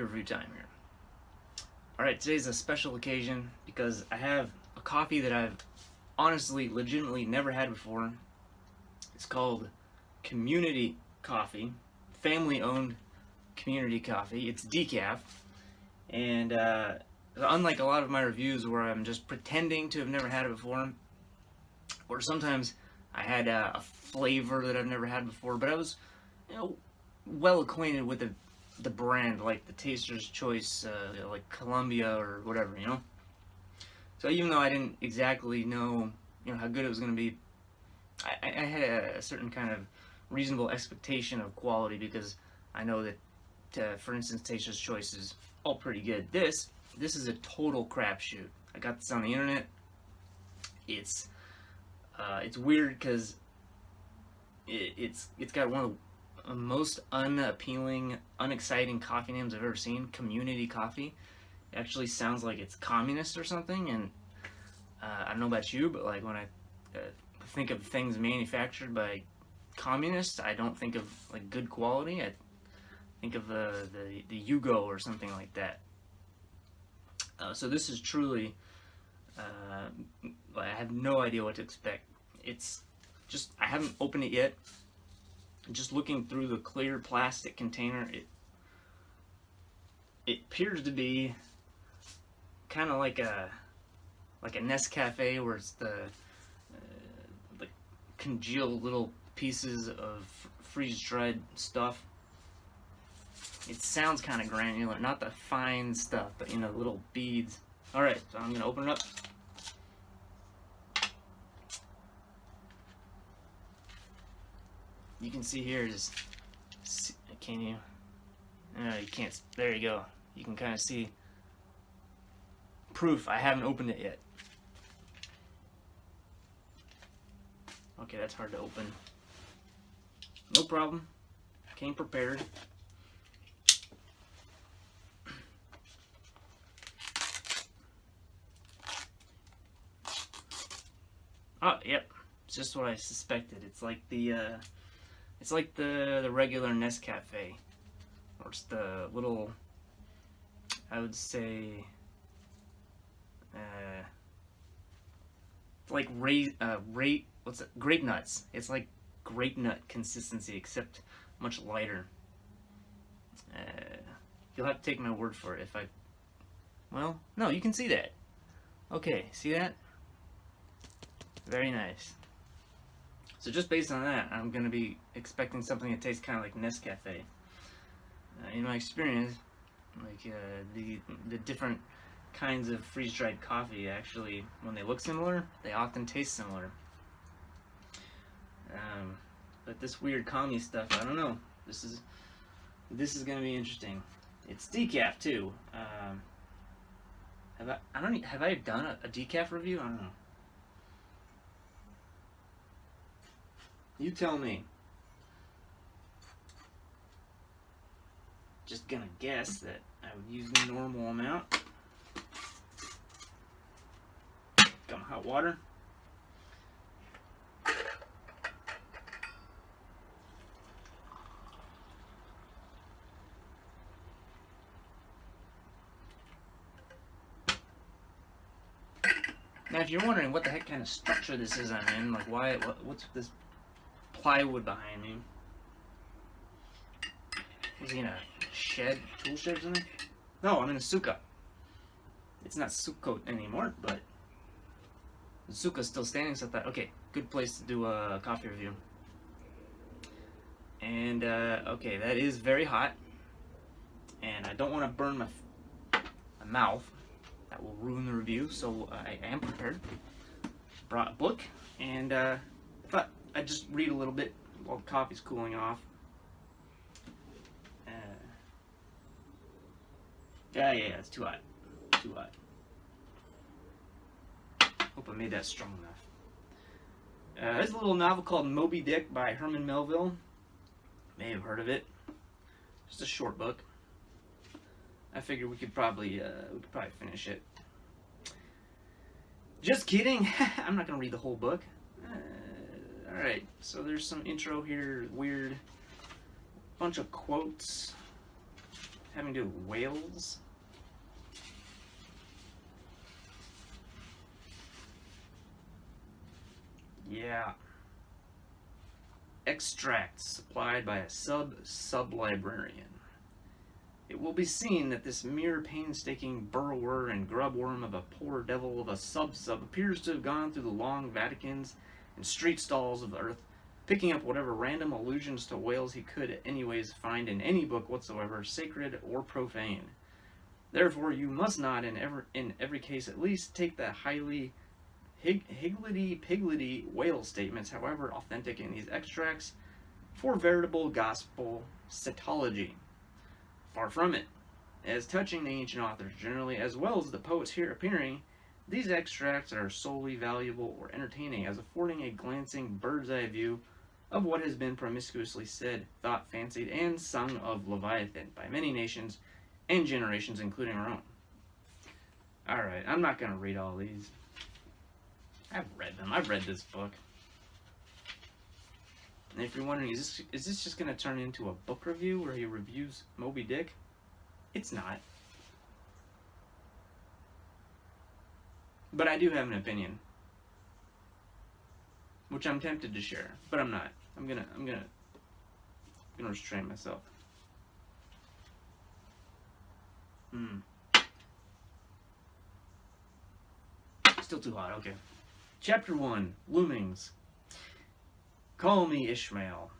review time here. Alright, today's a special occasion because I have a coffee that I've honestly, legitimately never had before. It's called Community Coffee, family-owned community coffee. It's decaf, and unlike a lot of my reviews where I'm just pretending to have never had it before, or sometimes I had a flavor that I've never had before, but I was, well acquainted with the brand, like the Taster's Choice, like Columbia or whatever, So even though I didn't exactly know, how good it was going to be, I had a certain kind of reasonable expectation of quality because I know that, for instance, Taster's Choice is all pretty good. This is a total crapshoot. I got this on the internet. It's weird because it's got one of the most unappealing, unexciting coffee names I've ever seen. Community Coffee. It actually sounds like it's communist or something, and I don't know about you, but like when I think of things manufactured by communists, I don't think of like good quality. I think of the Yugo or something like that. So this is truly, I have no idea what to expect. It's just, I haven't opened it yet. Just looking through the clear plastic container, it appears to be kind of like a Nescafe, where it's the congealed little pieces of freeze-dried stuff. It sounds kind of granular, not the fine stuff, but little beads. Alright, so I'm gonna open it up. You can see here, can you? No, you can't. There you go. You can kind of see proof I haven't opened it yet. Okay, that's hard to open. No problem. Came prepared. Oh, yep. It's just what I suspected. It's like the regular Nescafe, or it's the little, I would say, like what's it? Grape nuts. It's like grape nut consistency, except much lighter. You'll have to take my word for it. Well, no, you can see that. Okay, see that? Very nice. So just based on that, I'm going to be expecting something that tastes kind of like Nescafe. In my experience, like the different kinds of freeze-dried coffee, actually, when they look similar, they often taste similar. But this weird commie stuff, I don't know. This is going to be interesting. It's decaf too. Have I done a decaf review? I don't know. You tell me. Just gonna guess that I would use the normal amount. Got my hot water. Now, if you're wondering what the heck kind of structure this is I'm in, like what's this plywood behind me? Was he in a shed, tool shed or something? No, I'm in a suka. It's not Sukkot anymore, but the suka's still standing, so I thought, okay, good place to do a coffee review. And, okay, that is very hot, and I don't want to burn my mouth. That will ruin the review, so I am prepared. Brought a book, and thought I'd just read a little bit while the coffee's cooling off. Yeah, it's too hot. Too hot. Hope I made that strong enough. There's a little novel called Moby Dick by Herman Melville. May have heard of it. Just a short book. I figured we could probably finish it. Just kidding. I'm not gonna read the whole book. All right. So there's some intro here. Weird. Bunch of quotes. having to do with whales. Yeah. Extracts supplied by a sub-librarian. It will be seen that this mere painstaking burrower and grubworm of a poor devil of a sub-sub appears to have gone through the long Vaticans and street stalls of the earth, picking up whatever random allusions to whales he could anyways find in any book whatsoever, sacred or profane. Therefore, you must not, in every case at least, take the highly higgledy-piggledy whale statements, however authentic in these extracts, for veritable gospel cetology. Far from it. As touching the ancient authors generally, as well as the poets here appearing, these extracts are solely valuable or entertaining as affording a glancing bird's-eye view of what has been promiscuously said, thought, fancied, and sung of Leviathan by many nations and generations, including our own. Alright, I'm not going to read all these. I've read them. I've read this book. And if you're wondering, is this just going to turn into a book review where he reviews Moby Dick? It's not. But I do have an opinion, which I'm tempted to share, but I'm not. I'm gonna restrain myself. Still too hot. Okay. Chapter 1, Loomings. Call me Ishmael.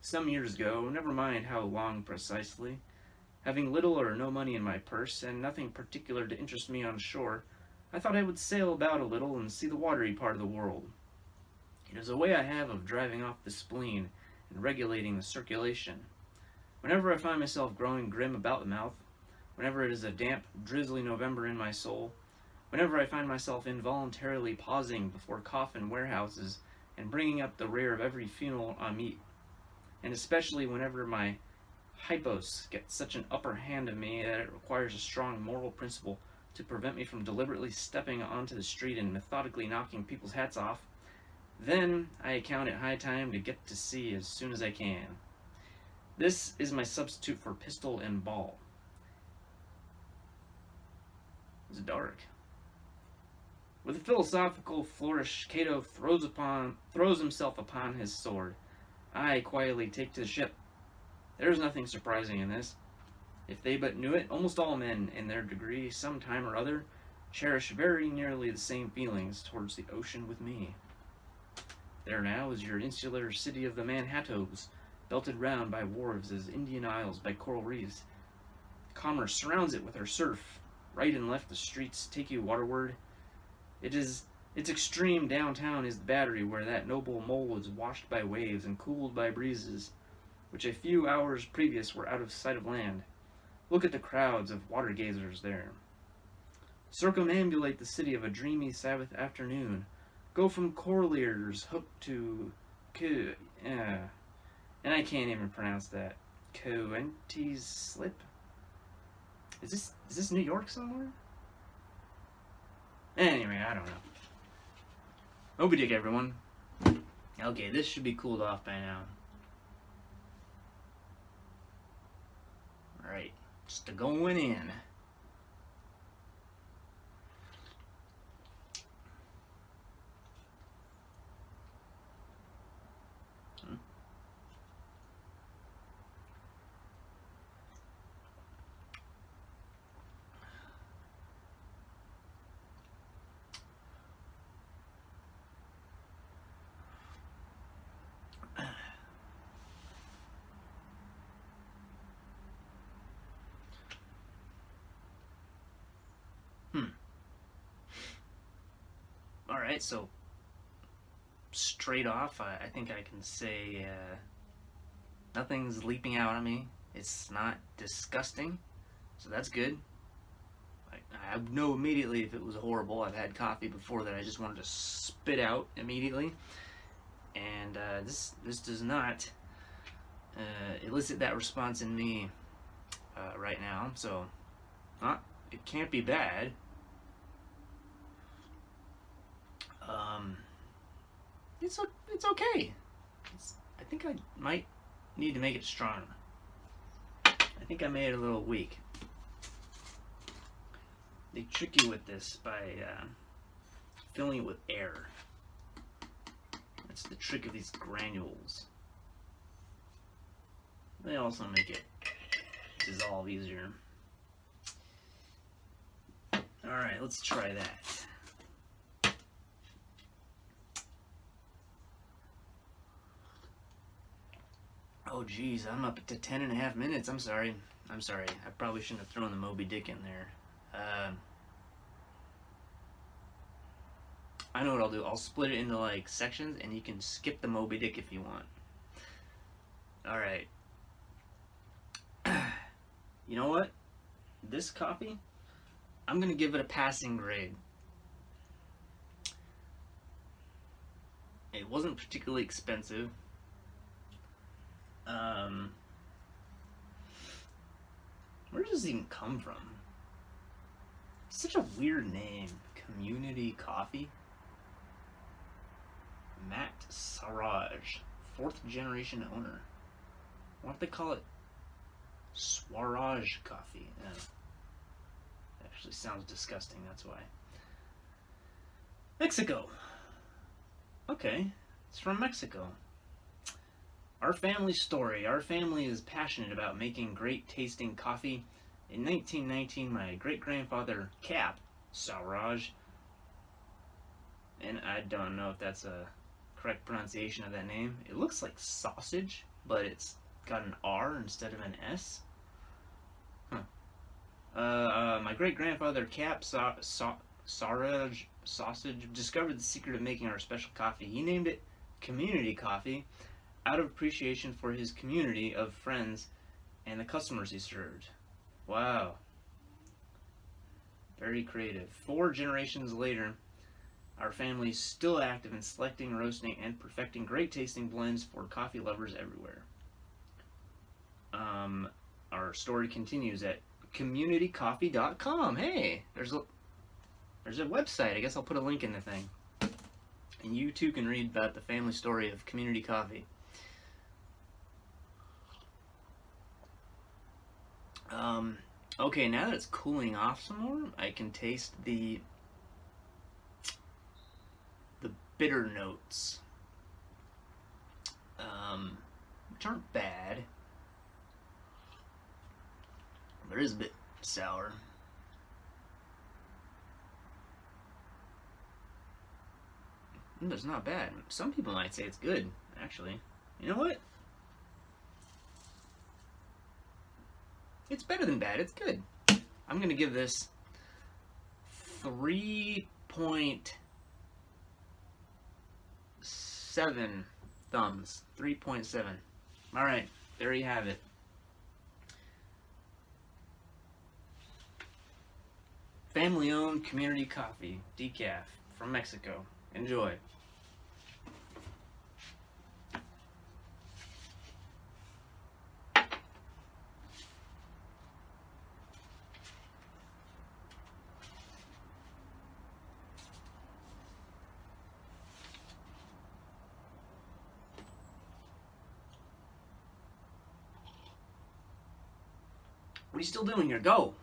Some years ago, never mind how long precisely, having little or no money in my purse and nothing particular to interest me on shore, I thought I would sail about a little and see the watery part of the world. It is a way I have of driving off the spleen and regulating the circulation. Whenever I find myself growing grim about the mouth, whenever it is a damp, drizzly November in my soul, whenever I find myself involuntarily pausing before coffin warehouses and bringing up the rear of every funeral I meet, and especially whenever my hypos gets such an upper hand of me that it requires a strong moral principle to prevent me from deliberately stepping onto the street and methodically knocking people's hats off, then I account it high time to get to sea as soon as I can. This is my substitute for pistol and ball. It's dark. With a philosophical flourish, Cato throws himself upon his sword. I quietly take to the ship. There is nothing surprising in this. If they but knew it, almost all men, in their degree, some time or other, cherish very nearly the same feelings towards the ocean with me. There now is your insular city of the Manhattoes, belted round by wharves as Indian Isles by coral reefs. Commerce surrounds it with her surf. Right and left the streets take you waterward. Its extreme downtown is the Battery, where that noble mole is washed by waves and cooled by breezes, which a few hours previous were out of sight of land. Look at the crowds of water gazers there. Circumambulate the city of a dreamy Sabbath afternoon. Go from Corlear's Hook to and I can't even pronounce that. Coenties Slip? Is this New York somewhere? Anyway, I don't know. Moby Dick, everyone. Okay, this should be cooled off by now. Alright, just going in. Alright, so straight off, I think I can say nothing's leaping out at me. It's not disgusting, so that's good. I know immediately if it was horrible. I've had coffee before that I just wanted to spit out immediately, and this does not elicit that response in me right now, so it can't be bad. It's okay. I think I might need to make it stronger. I think I made it a little weak. They trick you with this by filling it with air. That's the trick of these granules. They also make it dissolve easier. Alright, let's try that. Oh geez, I'm up to 10.5 minutes. I'm sorry. I probably shouldn't have thrown the Moby Dick in there. I know what I'll do. I'll split it into like sections and you can skip the Moby Dick if you want. Alright. You know what? This coffee, I'm going to give it a passing grade. It wasn't particularly expensive. Where does this even come from? It's such a weird name. Community Coffee? Matt Saraj, 4th generation owner. Why don't they call it Swaraj Coffee? Actually sounds disgusting, that's why. Mexico. Okay, it's from Mexico. Our family story. Our family is passionate about making great tasting coffee. In 1919, my great-grandfather, Cap Saraj, and I don't know if that's a correct pronunciation of that name. It looks like sausage, but it's got an R instead of an S. My great-grandfather, Cap Saraj Sausage, discovered the secret of making our special coffee. He named it Community Coffee out of appreciation for his community of friends and the customers he served. Wow. Very creative. 4 generations later, our family is still active in selecting, roasting, and perfecting great tasting blends for coffee lovers everywhere. Our story continues at communitycoffee.com. Hey, there's a website. I guess I'll put a link in the thing. And you too can read about the family story of Community Coffee. Okay, now that it's cooling off some more, I can taste the bitter notes, which aren't bad, but it is a bit sour. It's not bad. Some people might say it's good, actually. You know what? It's better than bad. It's good. I'm going to give this 3.7 thumbs. 3.7. All right. There you have it. Family-owned community coffee, decaf, from Mexico. Enjoy. What are you still doing here? Go!